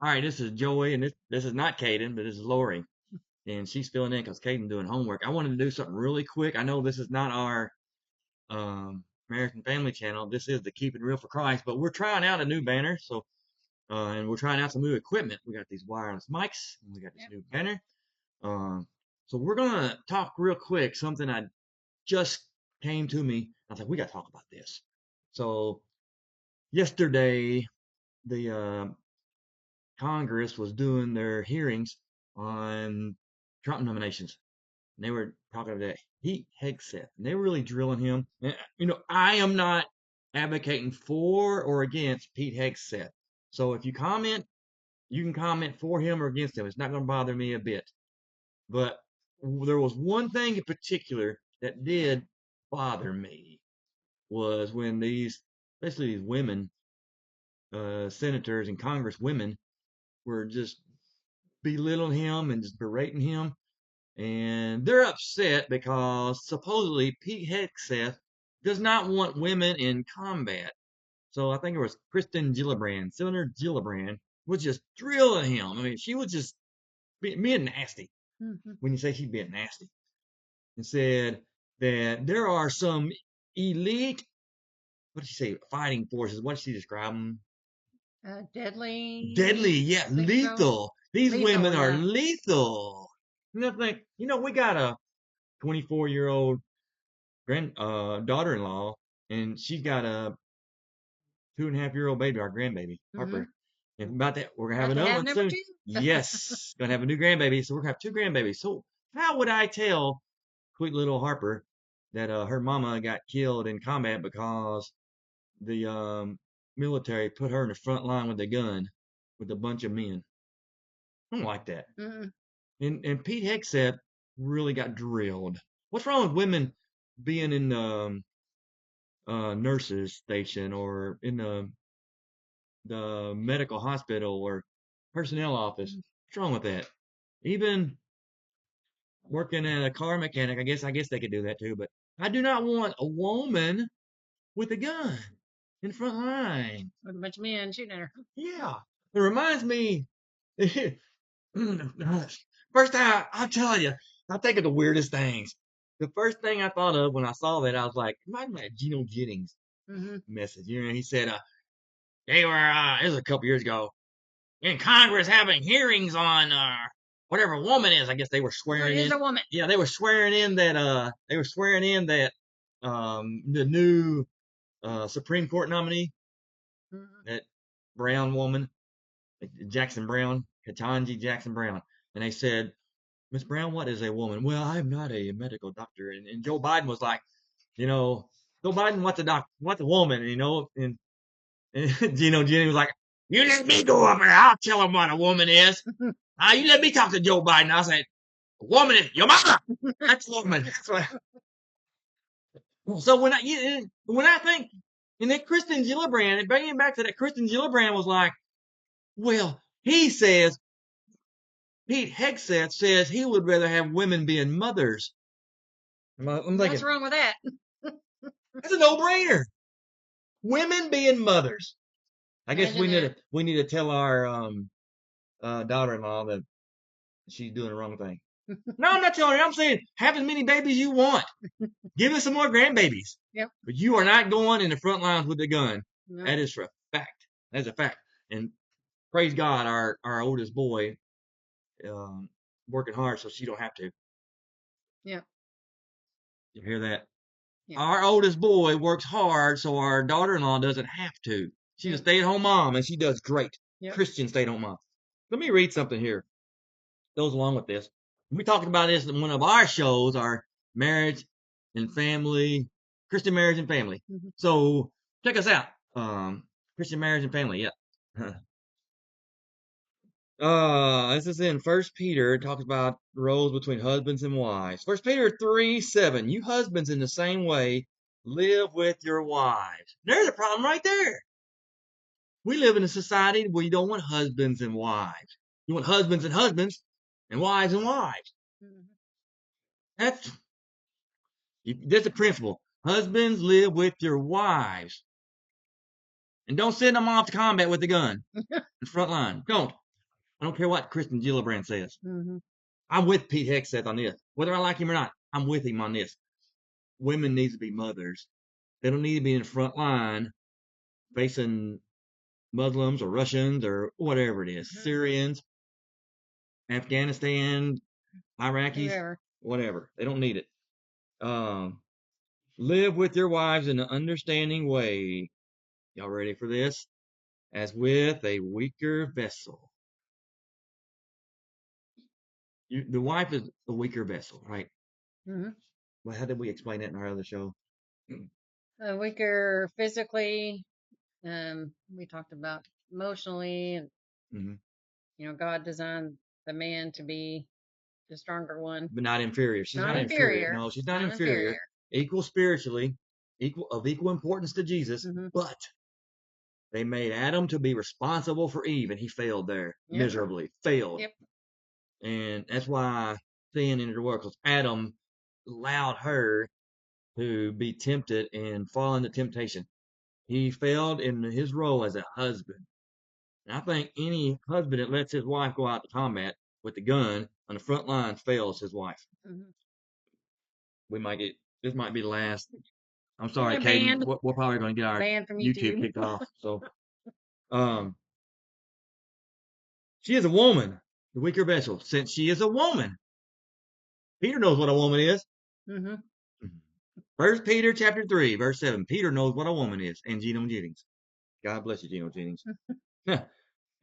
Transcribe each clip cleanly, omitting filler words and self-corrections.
All right, this is Joey, and this is not Caden, but this is Lori, and she's filling in because Caden's doing homework. I wanted to do something really quick. I know this is not our American Family channel. This is the Keep It Real for Christ, but we're trying out a new banner. So, and we're trying out some new equipment. We got these wireless mics, and we got this new banner. So we're gonna talk real quick. Something I just came to me. I was like, we got to talk about this. So yesterday, the Congress was doing their hearings on Trump nominations. And they were talking about Pete Hegseth. And they were really drilling him. And, I am not advocating for or against Pete Hegseth. So if you comment, you can comment for him or against him. It's not going to bother me a bit. But there was one thing in particular that did bother me was when especially these women, senators and congresswomen, were just belittling him and just berating him. And they're upset because supposedly Pete Hegseth does not want women in combat. So I think it was Senator Gillibrand, was just drilling him. I mean, she was just being nasty. When you say she's being nasty, and said that there are some elite, what did she say, fighting forces? What did she describe them? Deadly. Deadly, yeah, lethal. So. These women are lethal. And I think, we got a 24-year-old daughter-in-law, and she's got a 2.5-year-old baby, our grandbaby, Harper. And about that, we're gonna have another one soon. Yes, gonna have a new grandbaby, so we're gonna have 2 grandbabies. So how would I tell sweet little Harper that her mama got killed in combat because the military put her in the front line with a gun with a bunch of men? I don't like that. And Pete Hegseth really got drilled. What's wrong with women being in the nurses station or in the medical hospital or personnel office? What's wrong with that? Even working at a car mechanic, I guess they could do that too. But I do not want a woman with a gun in the front line with a bunch of men shooting at her. Yeah, it reminds me. First time, I'll tell you, I think of the weirdest things. The first thing I thought of when I saw that, I was like, imagine that Geno Jennings message. He said, they were, it was a couple years ago, in Congress having hearings on whatever woman is. I guess they were swearing in. A woman. Yeah, they were swearing in that the new Supreme Court nominee, that brown woman, Jackson Brown, Ketanji Jackson Brown. And they said, Miss Brown, what is a woman? Well, I'm not a medical doctor. And Joe Biden was like, Joe Biden, what's a woman? And Geno Jennings was like, you let me go over there. I'll tell him what a woman is. You let me talk to Joe Biden. I said, a woman is your mama. That's a woman. That's what. So when I think, and then Kristen Gillibrand, and bringing back to that, Kristen Gillibrand was like, well, he says, Pete Hegseth says he would rather have women being mothers. I'm thinking, what's wrong with that? That's a no-brainer. Women being mothers. I guess we need to tell our daughter-in-law that she's doing the wrong thing. No, I'm not telling her. I'm saying have as many babies you want. Give us some more grandbabies. Yep. But you are not going in the front lines with a gun. Nope. That is for a fact. That's a fact. And praise God, our oldest boy working hard so she don't have to. Yeah. You hear that? Yeah. Our oldest boy works hard so our daughter-in-law doesn't have to. She's a stay-at-home mom, and she does great. Yep. Christian stay-at-home mom. Let me read something here. Goes along with this. We talked about this in one of our shows, our marriage and family, Christian marriage and family. So check us out. Christian marriage and family. Yeah. This is in 1 Peter. It talks about roles between husbands and wives. 1 Peter 3:7. You husbands in the same way live with your wives. There's a problem right there. We live in a society where you don't want husbands and wives. You want husbands and husbands and wives and wives. That's a principle. Husbands live with your wives. And don't send them off to combat with a gun in the front line. Don't. I don't care what Kristen Gillibrand says. Mm-hmm. I'm with Pete Hegseth on this. Whether I like him or not, I'm with him on this. Women need to be mothers. They don't need to be in the front line facing Muslims or Russians or whatever it is, Syrians, Afghanistan, Iraqis, Whoever. whatever. They don't need it. Live with your wives in an understanding way. Y'all ready for this? As with a weaker vessel. The wife is a weaker vessel, right? Mm-hmm. Well, how did we explain that in our other show? Weaker physically. We talked about emotionally, and Mm-hmm. God designed the man to be the stronger one. But not inferior. She's not inferior. No, she's not inferior. Equal spiritually, of equal importance to Jesus, but they made Adam to be responsible for Eve, and he failed there miserably. Failed. Yep. And that's why sin entered the world, because Adam allowed her to be tempted and fall into temptation. He failed in his role as a husband. And I think any husband that lets his wife go out to combat with the gun on the front lines fails his wife. Mm-hmm. This might be the last. I'm sorry, Caden. We're probably going to get our YouTube kicked off. So, she is a woman, the weaker vessel, since she is a woman. Peter knows what a woman is. Mm-hmm. 1 Peter chapter 3, verse 7. Peter knows what a woman is, and Gino Jennings. God bless you, Gino Jennings.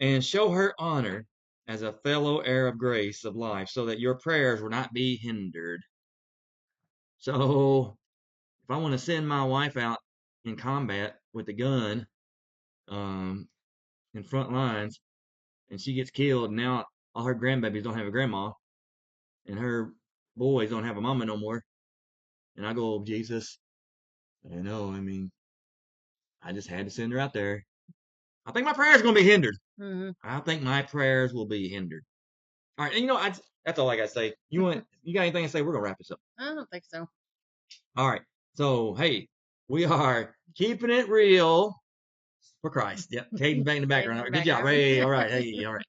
And show her honor as a fellow heir of grace of life, so that your prayers will not be hindered. So, if I want to send my wife out in combat with a gun, in front lines, and she gets killed, and now all her grandbabies don't have a grandma, and her boys don't have a mama no more, and I go, Jesus, I just had to send her out there. I think my prayers are going to be hindered. Mm-hmm. I think my prayers will be hindered. All right, and that's all I got to say. You got anything to say? We're going to wrap this up. I don't think so. All right. So, hey, we are keeping it real for Christ. Yep. Caden back in the background. Good job, Ray. All right. Hey, all right.